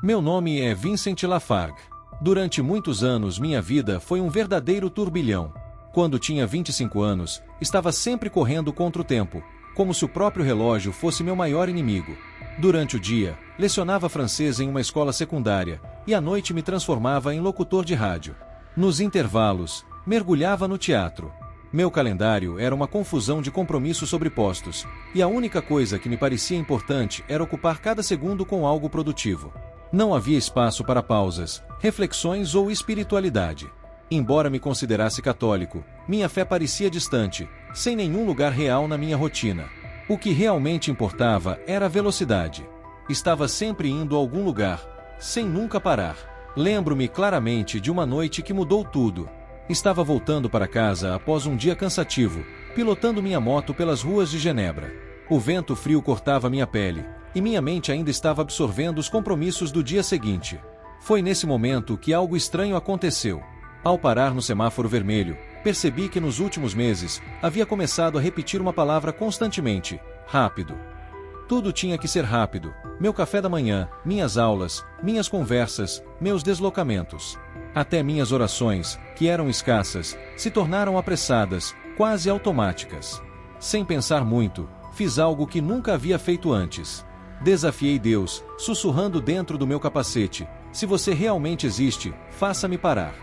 Meu nome é Vincent Lafargue. Durante muitos anos minha vida foi um verdadeiro turbilhão. Quando tinha 25 anos, estava sempre correndo contra o tempo, como se o próprio relógio fosse meu maior inimigo. Durante o dia, lecionava francês em uma escola secundária, e à noite me transformava em locutor de rádio. Nos intervalos, mergulhava no teatro. Meu calendário era uma confusão de compromissos sobrepostos, e a única coisa que me parecia importante era ocupar cada segundo com algo produtivo. Não havia espaço para pausas, reflexões ou espiritualidade. Embora me considerasse católico, minha fé parecia distante, sem nenhum lugar real na minha rotina. O que realmente importava era a velocidade. Estava sempre indo a algum lugar, sem nunca parar. Lembro-me claramente de uma noite que mudou tudo. Estava voltando para casa após um dia cansativo, pilotando minha moto pelas ruas de Genebra. O vento frio cortava minha pele, e minha mente ainda estava absorvendo os compromissos do dia seguinte. Foi nesse momento que algo estranho aconteceu. Ao parar no semáforo vermelho, percebi que nos últimos meses, havia começado a repetir uma palavra constantemente: rápido. Tudo tinha que ser rápido: meu café da manhã, minhas aulas, minhas conversas, meus deslocamentos. Até minhas orações, que eram escassas, se tornaram apressadas, quase automáticas. Sem pensar muito, fiz algo que nunca havia feito antes. Desafiei Deus, sussurrando dentro do meu capacete: se você realmente existe, faça-me parar.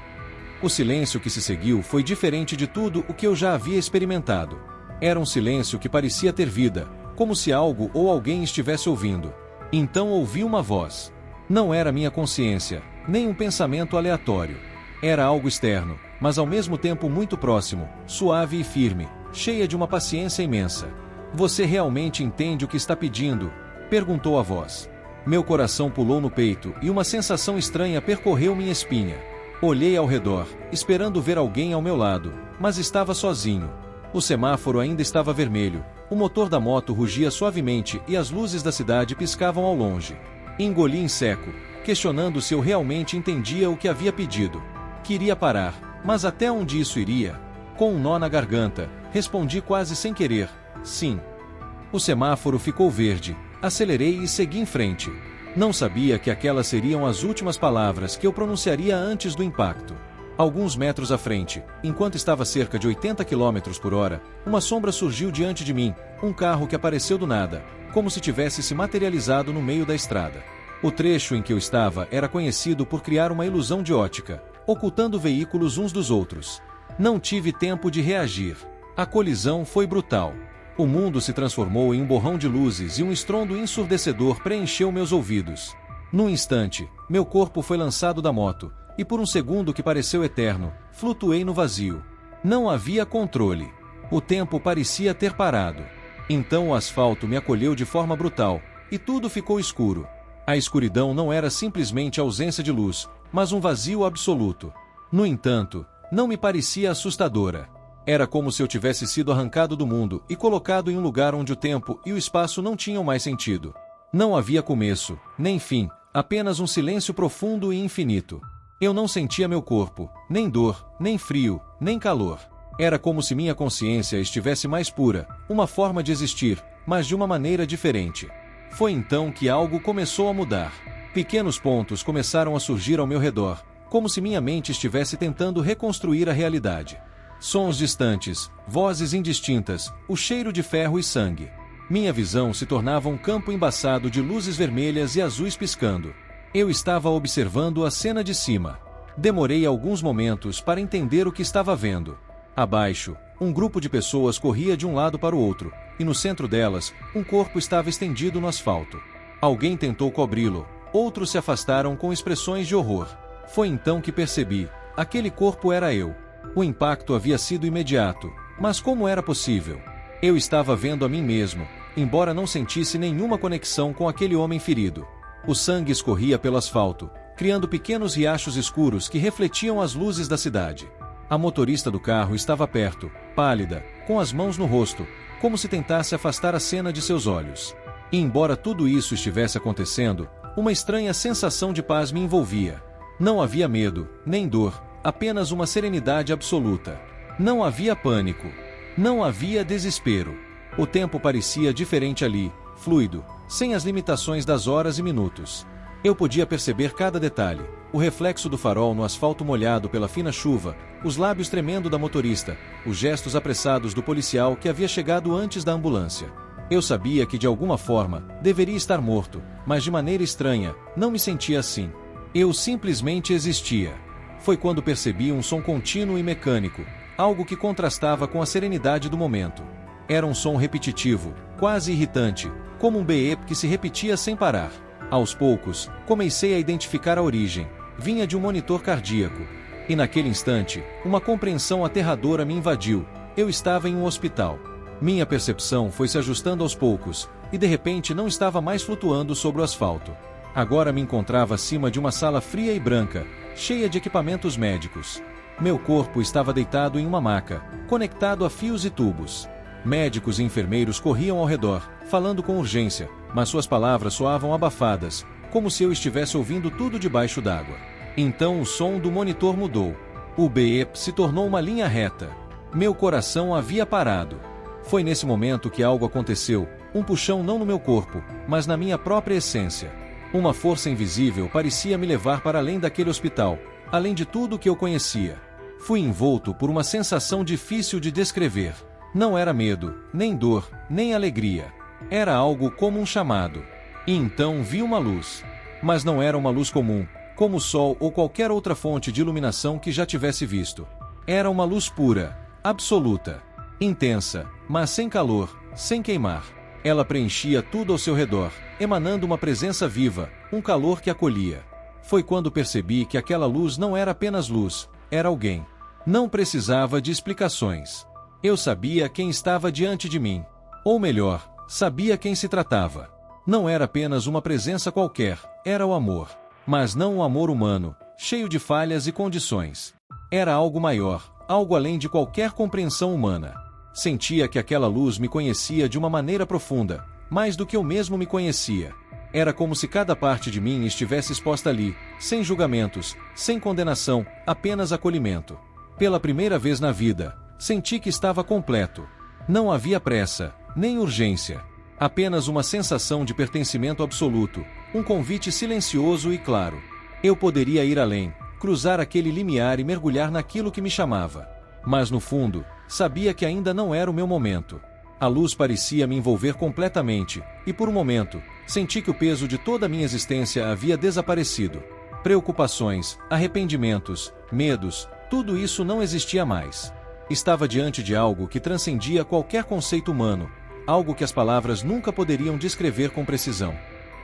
O silêncio que se seguiu foi diferente de tudo o que eu já havia experimentado. Era um silêncio que parecia ter vida, como se algo ou alguém estivesse ouvindo. Então ouvi uma voz. Não era minha consciência, nem um pensamento aleatório. Era algo externo, mas ao mesmo tempo muito próximo, suave e firme, cheia de uma paciência imensa. Você realmente entende o que está pedindo? Perguntou a voz. Meu coração pulou no peito e uma sensação estranha percorreu minha espinha. Olhei ao redor, esperando ver alguém ao meu lado, mas estava sozinho. O semáforo ainda estava vermelho, o motor da moto rugia suavemente e as luzes da cidade piscavam ao longe. Engoli em seco, questionando se eu realmente entendia o que havia pedido. Queria parar, mas até onde isso iria? Com um nó na garganta, respondi quase sem querer: sim. O semáforo ficou verde, acelerei e segui em frente. Não sabia que aquelas seriam as últimas palavras que eu pronunciaria antes do impacto. Alguns metros à frente, enquanto estava a cerca de 80 km por hora, uma sombra surgiu diante de mim, um carro que apareceu do nada, como se tivesse se materializado no meio da estrada. O trecho em que eu estava era conhecido por criar uma ilusão de ótica, ocultando veículos uns dos outros. Não tive tempo de reagir. A colisão foi brutal. O mundo se transformou em um borrão de luzes e um estrondo ensurdecedor preencheu meus ouvidos. Num instante, meu corpo foi lançado da moto, e por um segundo que pareceu eterno, flutuei no vazio. Não havia controle. O tempo parecia ter parado. Então o asfalto me acolheu de forma brutal, e tudo ficou escuro. A escuridão não era simplesmente ausência de luz, mas um vazio absoluto. No entanto, não me parecia assustadora. Era como se eu tivesse sido arrancado do mundo e colocado em um lugar onde o tempo e o espaço não tinham mais sentido. Não havia começo, nem fim, apenas um silêncio profundo e infinito. Eu não sentia meu corpo, nem dor, nem frio, nem calor. Era como se minha consciência estivesse mais pura, uma forma de existir, mas de uma maneira diferente. Foi então que algo começou a mudar. Pequenos pontos começaram a surgir ao meu redor, como se minha mente estivesse tentando reconstruir a realidade. Sons distantes, vozes indistintas, o cheiro de ferro e sangue. Minha visão se tornava um campo embaçado de luzes vermelhas e azuis piscando. Eu estava observando a cena de cima. Demorei alguns momentos para entender o que estava vendo. Abaixo, um grupo de pessoas corria de um lado para o outro, e no centro delas, um corpo estava estendido no asfalto. Alguém tentou cobri-lo, outros se afastaram com expressões de horror. Foi então que percebi: aquele corpo era eu. O impacto havia sido imediato, mas como era possível? Eu estava vendo a mim mesmo, embora não sentisse nenhuma conexão com aquele homem ferido. O sangue escorria pelo asfalto, criando pequenos riachos escuros que refletiam as luzes da cidade. A motorista do carro estava perto, pálida, com as mãos no rosto, como se tentasse afastar a cena de seus olhos. E embora tudo isso estivesse acontecendo, uma estranha sensação de paz me envolvia. Não havia medo, nem dor, apenas uma serenidade absoluta. Não havia pânico. Não havia desespero. O tempo parecia diferente ali, fluido, sem as limitações das horas e minutos. Eu podia perceber cada detalhe: o reflexo do farol no asfalto molhado pela fina chuva, os lábios tremendo da motorista, os gestos apressados do policial que havia chegado antes da ambulância. Eu sabia que de alguma forma deveria estar morto, mas de maneira estranha, não me sentia assim. Eu simplesmente existia. Foi quando percebi um som contínuo e mecânico, algo que contrastava com a serenidade do momento. Era um som repetitivo, quase irritante, como um beep que se repetia sem parar. Aos poucos, comecei a identificar a origem. Vinha de um monitor cardíaco. E naquele instante, uma compreensão aterradora me invadiu. Eu estava em um hospital. Minha percepção foi se ajustando aos poucos, e de repente não estava mais flutuando sobre o asfalto. Agora me encontrava acima de uma sala fria e branca, cheia de equipamentos médicos. Meu corpo estava deitado em uma maca, conectado a fios e tubos. Médicos e enfermeiros corriam ao redor, falando com urgência, mas suas palavras soavam abafadas, como se eu estivesse ouvindo tudo debaixo d'água. Então o som do monitor mudou. O beep se tornou uma linha reta. Meu coração havia parado. Foi nesse momento que algo aconteceu, um puxão não no meu corpo, mas na minha própria essência. Uma força invisível parecia me levar para além daquele hospital, além de tudo que eu conhecia. Fui envolto por uma sensação difícil de descrever. Não era medo, nem dor, nem alegria. Era algo como um chamado. E então vi uma luz. Mas não era uma luz comum, como o sol ou qualquer outra fonte de iluminação que já tivesse visto. Era uma luz pura, absoluta, intensa, mas sem calor, sem queimar. Ela preenchia tudo ao seu redor, emanando uma presença viva, um calor que acolhia. Foi quando percebi que aquela luz não era apenas luz, era alguém. Não precisava de explicações. Eu sabia quem estava diante de mim. Ou melhor, sabia quem se tratava. Não era apenas uma presença qualquer, era o amor. Mas não um amor humano, cheio de falhas e condições. Era algo maior, algo além de qualquer compreensão humana. Sentia que aquela luz me conhecia de uma maneira profunda, mais do que eu mesmo me conhecia. Era como se cada parte de mim estivesse exposta ali, sem julgamentos, sem condenação, apenas acolhimento. Pela primeira vez na vida, senti que estava completo. Não havia pressa, nem urgência. Apenas uma sensação de pertencimento absoluto, um convite silencioso e claro. Eu poderia ir além, cruzar aquele limiar e mergulhar naquilo que me chamava. Mas no fundo, sabia que ainda não era o meu momento. A luz parecia me envolver completamente, e por um momento, senti que o peso de toda a minha existência havia desaparecido. Preocupações, arrependimentos, medos, tudo isso não existia mais. Estava diante de algo que transcendia qualquer conceito humano, algo que as palavras nunca poderiam descrever com precisão.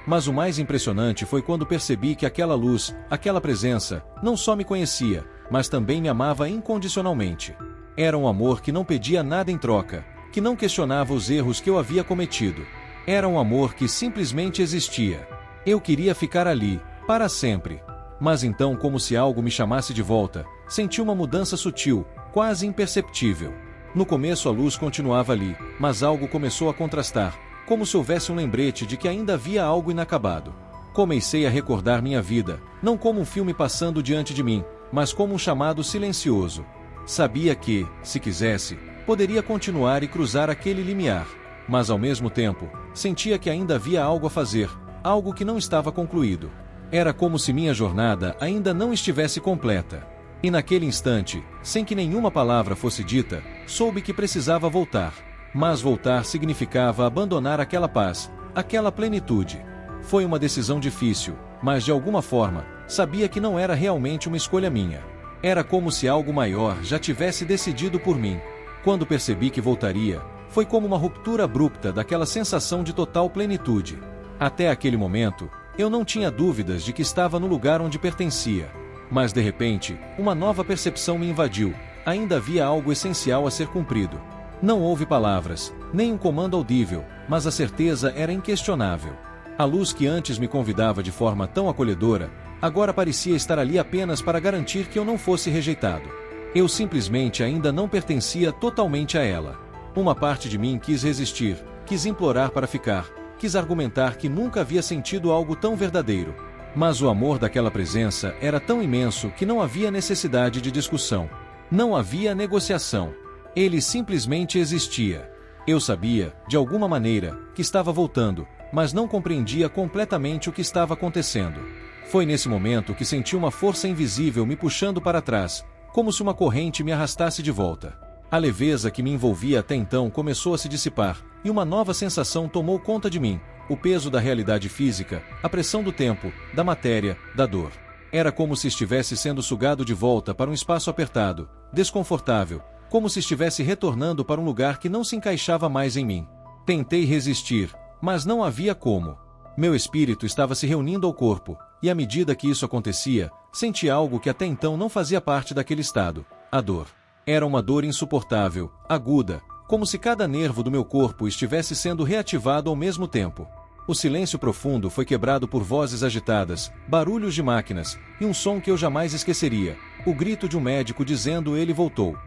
Mas o mais impressionante foi quando percebi que aquela luz, aquela presença, não só me conhecia, mas também me amava incondicionalmente. Era um amor que não pedia nada em troca, que não questionava os erros que eu havia cometido. Era um amor que simplesmente existia. Eu queria ficar ali, para sempre. Mas então, como se algo me chamasse de volta, senti uma mudança sutil, quase imperceptível. No começo a luz continuava ali, mas algo começou a contrastar, como se houvesse um lembrete de que ainda havia algo inacabado. Comecei a recordar minha vida, não como um filme passando diante de mim, mas como um chamado silencioso. Sabia que, se quisesse, poderia continuar e cruzar aquele limiar. Mas ao mesmo tempo, sentia que ainda havia algo a fazer, algo que não estava concluído. Era como se minha jornada ainda não estivesse completa. E naquele instante, sem que nenhuma palavra fosse dita, soube que precisava voltar. Mas voltar significava abandonar aquela paz, aquela plenitude. Foi uma decisão difícil, mas de alguma forma, sabia que não era realmente uma escolha minha. Era como se algo maior já tivesse decidido por mim. Quando percebi que voltaria, foi como uma ruptura abrupta daquela sensação de total plenitude. Até aquele momento, eu não tinha dúvidas de que estava no lugar onde pertencia. Mas de repente, uma nova percepção me invadiu. Ainda havia algo essencial a ser cumprido. Não houve palavras, nem um comando audível, mas a certeza era inquestionável. A luz que antes me convidava de forma tão acolhedora, agora parecia estar ali apenas para garantir que eu não fosse rejeitado. Eu simplesmente ainda não pertencia totalmente a ela. Uma parte de mim quis resistir, quis implorar para ficar, quis argumentar que nunca havia sentido algo tão verdadeiro. Mas o amor daquela presença era tão imenso que não havia necessidade de discussão. Não havia negociação. Ele simplesmente existia. Eu sabia, de alguma maneira, que estava voltando, mas não compreendia completamente o que estava acontecendo. Foi nesse momento que senti uma força invisível me puxando para trás, como se uma corrente me arrastasse de volta. A leveza que me envolvia até então começou a se dissipar, e uma nova sensação tomou conta de mim: o peso da realidade física, a pressão do tempo, da matéria, da dor. Era como se estivesse sendo sugado de volta para um espaço apertado, desconfortável, como se estivesse retornando para um lugar que não se encaixava mais em mim. Tentei resistir, mas não havia como. Meu espírito estava se reunindo ao corpo, e à medida que isso acontecia, senti algo que até então não fazia parte daquele estado: a dor. Era uma dor insuportável, aguda, como se cada nervo do meu corpo estivesse sendo reativado ao mesmo tempo. O silêncio profundo foi quebrado por vozes agitadas, barulhos de máquinas, e um som que eu jamais esqueceria: o grito de um médico dizendo "ele voltou".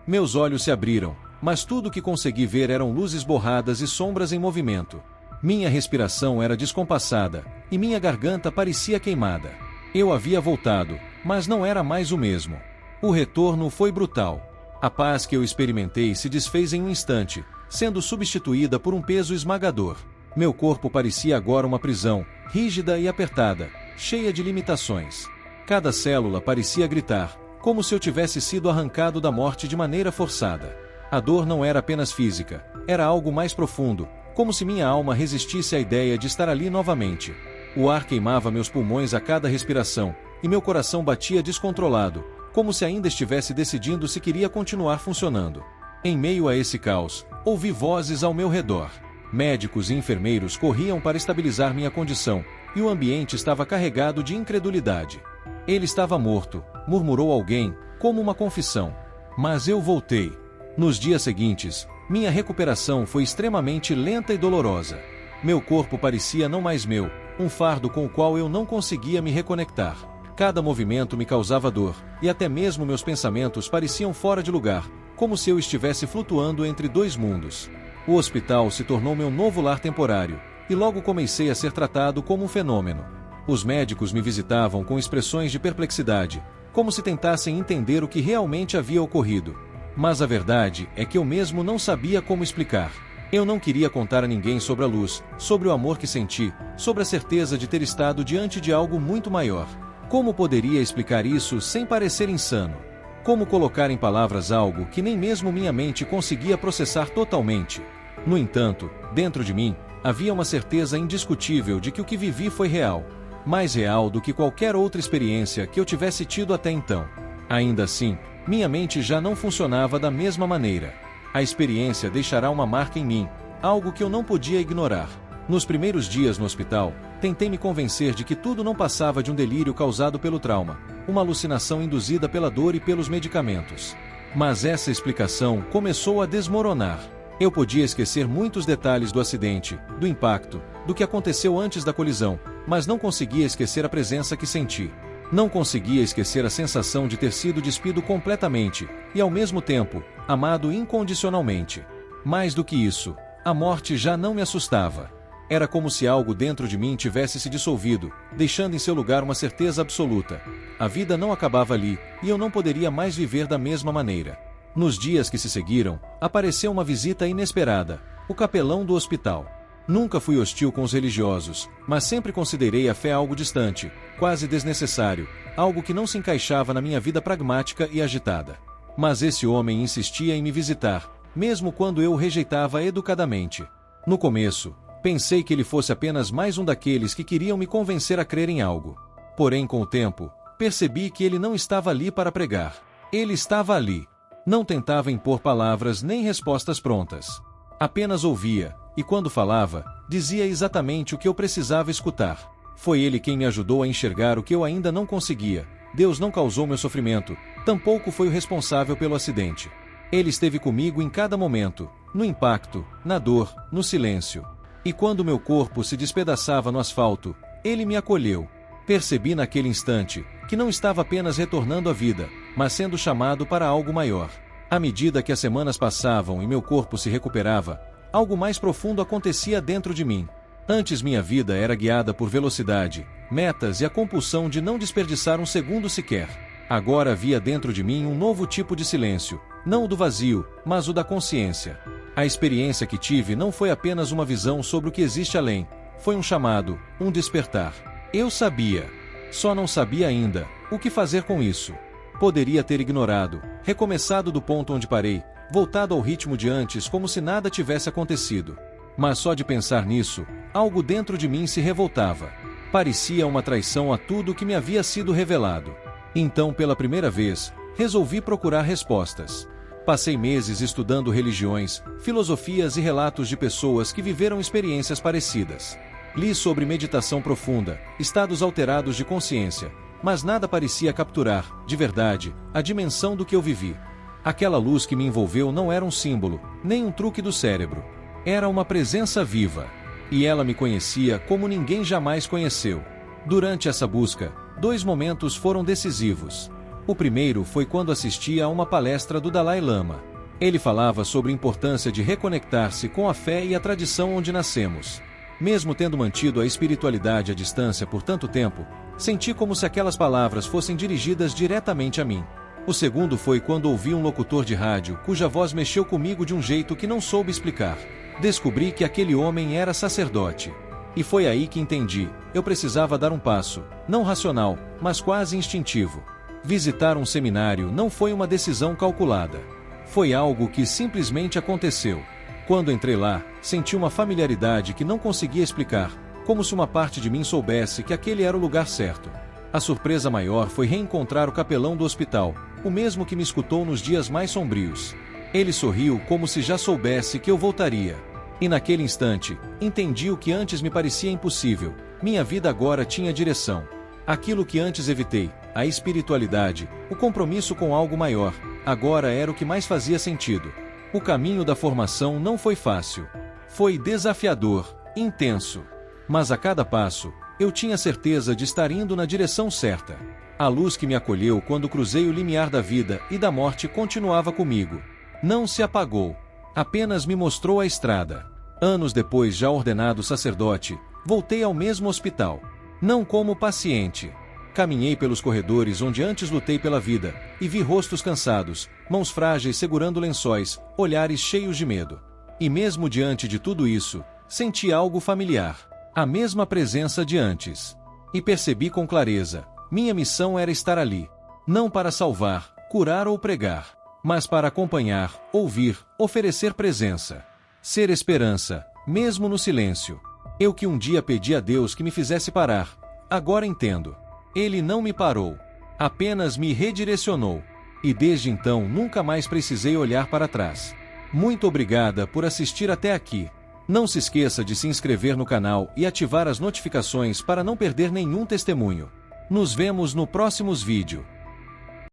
Meus olhos se abriram, mas tudo o que consegui ver eram luzes borradas e sombras em movimento. Minha respiração era descompassada, e minha garganta parecia queimada. Eu havia voltado, mas não era mais o mesmo. O retorno foi brutal. A paz que eu experimentei se desfez em um instante, sendo substituída por um peso esmagador. Meu corpo parecia agora uma prisão, rígida e apertada, cheia de limitações. Cada célula parecia gritar, como se eu tivesse sido arrancado da morte de maneira forçada. A dor não era apenas física, era algo mais profundo, como se minha alma resistisse à ideia de estar ali novamente. O ar queimava meus pulmões a cada respiração, e meu coração batia descontrolado, como se ainda estivesse decidindo se queria continuar funcionando. Em meio a esse caos, ouvi vozes ao meu redor. Médicos e enfermeiros corriam para estabilizar minha condição, e o ambiente estava carregado de incredulidade. "Ele estava morto", murmurou alguém, como uma confissão. Mas eu voltei. Nos dias seguintes, minha recuperação foi extremamente lenta e dolorosa. Meu corpo parecia não mais meu, um fardo com o qual eu não conseguia me reconectar. Cada movimento me causava dor, e até mesmo meus pensamentos pareciam fora de lugar, como se eu estivesse flutuando entre dois mundos. O hospital se tornou meu novo lar temporário, e logo comecei a ser tratado como um fenômeno. Os médicos me visitavam com expressões de perplexidade, como se tentassem entender o que realmente havia ocorrido. Mas a verdade é que eu mesmo não sabia como explicar. Eu não queria contar a ninguém sobre a luz, sobre o amor que senti, sobre a certeza de ter estado diante de algo muito maior. Como poderia explicar isso sem parecer insano? Como colocar em palavras algo que nem mesmo minha mente conseguia processar totalmente? No entanto, dentro de mim, havia uma certeza indiscutível de que o que vivi foi real, mais real do que qualquer outra experiência que eu tivesse tido até então. Ainda assim, minha mente já não funcionava da mesma maneira. A experiência deixará uma marca em mim, algo que eu não podia ignorar. Nos primeiros dias no hospital, tentei me convencer de que tudo não passava de um delírio causado pelo trauma, uma alucinação induzida pela dor e pelos medicamentos. Mas essa explicação começou a desmoronar. Eu podia esquecer muitos detalhes do acidente, do impacto, do que aconteceu antes da colisão, mas não conseguia esquecer a presença que senti. Não conseguia esquecer a sensação de ter sido despido completamente, e ao mesmo tempo, amado incondicionalmente. Mais do que isso, a morte já não me assustava. Era como se algo dentro de mim tivesse se dissolvido, deixando em seu lugar uma certeza absoluta. A vida não acabava ali, e eu não poderia mais viver da mesma maneira. Nos dias que se seguiram, apareceu uma visita inesperada: o capelão do hospital. Nunca fui hostil com os religiosos, mas sempre considerei a fé algo distante, quase desnecessário, algo que não se encaixava na minha vida pragmática e agitada. Mas esse homem insistia em me visitar, mesmo quando eu o rejeitava educadamente. No começo, pensei que ele fosse apenas mais um daqueles que queriam me convencer a crer em algo. Porém, com o tempo, percebi que ele não estava ali para pregar. Ele estava ali. Não tentava impor palavras nem respostas prontas. Apenas ouvia, e quando falava, dizia exatamente o que eu precisava escutar. Foi ele quem me ajudou a enxergar o que eu ainda não conseguia. Deus não causou meu sofrimento, tampouco foi o responsável pelo acidente. Ele esteve comigo em cada momento, no impacto, na dor, no silêncio. E quando meu corpo se despedaçava no asfalto, ele me acolheu. Percebi naquele instante que não estava apenas retornando à vida, mas sendo chamado para algo maior. À medida que as semanas passavam e meu corpo se recuperava, algo mais profundo acontecia dentro de mim. Antes minha vida era guiada por velocidade, metas e a compulsão de não desperdiçar um segundo sequer. Agora havia dentro de mim um novo tipo de silêncio, não o do vazio, mas o da consciência. A experiência que tive não foi apenas uma visão sobre o que existe além, foi um chamado, um despertar. Eu sabia. Só não sabia ainda o que fazer com isso. Poderia ter ignorado, recomeçado do ponto onde parei, voltado ao ritmo de antes como se nada tivesse acontecido. Mas só de pensar nisso, algo dentro de mim se revoltava. Parecia uma traição a tudo que me havia sido revelado. Então, pela primeira vez, resolvi procurar respostas. Passei meses estudando religiões, filosofias e relatos de pessoas que viveram experiências parecidas. Li sobre meditação profunda, estados alterados de consciência, mas nada parecia capturar, de verdade, a dimensão do que eu vivi. Aquela luz que me envolveu não era um símbolo, nem um truque do cérebro. Era uma presença viva. E ela me conhecia como ninguém jamais conheceu. Durante essa busca, 2 momentos foram decisivos. O primeiro foi quando assisti a uma palestra do Dalai Lama. Ele falava sobre a importância de reconectar-se com a fé e a tradição onde nascemos. Mesmo tendo mantido a espiritualidade à distância por tanto tempo, senti como se aquelas palavras fossem dirigidas diretamente a mim. O segundo foi quando ouvi um locutor de rádio cuja voz mexeu comigo de um jeito que não soube explicar. Descobri que aquele homem era sacerdote. E foi aí que entendi, eu precisava dar um passo, não racional, mas quase instintivo. Visitar um seminário não foi uma decisão calculada. Foi algo que simplesmente aconteceu. Quando entrei lá, senti uma familiaridade que não conseguia explicar, como se uma parte de mim soubesse que aquele era o lugar certo. A surpresa maior foi reencontrar o capelão do hospital, o mesmo que me escutou nos dias mais sombrios. Ele sorriu como se já soubesse que eu voltaria. E naquele instante, entendi o que antes me parecia impossível. Minha vida agora tinha direção. Aquilo que antes evitei, a espiritualidade, o compromisso com algo maior, agora era o que mais fazia sentido. O caminho da formação não foi fácil. Foi desafiador, intenso. Mas a cada passo, eu tinha certeza de estar indo na direção certa. A luz que me acolheu quando cruzei o limiar da vida e da morte continuava comigo. Não se apagou. Apenas me mostrou a estrada. Anos depois, já ordenado sacerdote, voltei ao mesmo hospital. Não como paciente. Caminhei pelos corredores onde antes lutei pela vida, e vi rostos cansados, mãos frágeis segurando lençóis, olhares cheios de medo. E mesmo diante de tudo isso, senti algo familiar. A mesma presença de antes. E percebi com clareza, minha missão era estar ali. Não para salvar, curar ou pregar, mas para acompanhar, ouvir, oferecer presença. Ser esperança, mesmo no silêncio. Eu que um dia pedi a Deus que me fizesse parar, agora entendo. Ele não me parou, apenas me redirecionou. E desde então nunca mais precisei olhar para trás. Muito obrigada por assistir até aqui. Não se esqueça de se inscrever no canal e ativar as notificações para não perder nenhum testemunho. Nos vemos no próximo vídeo.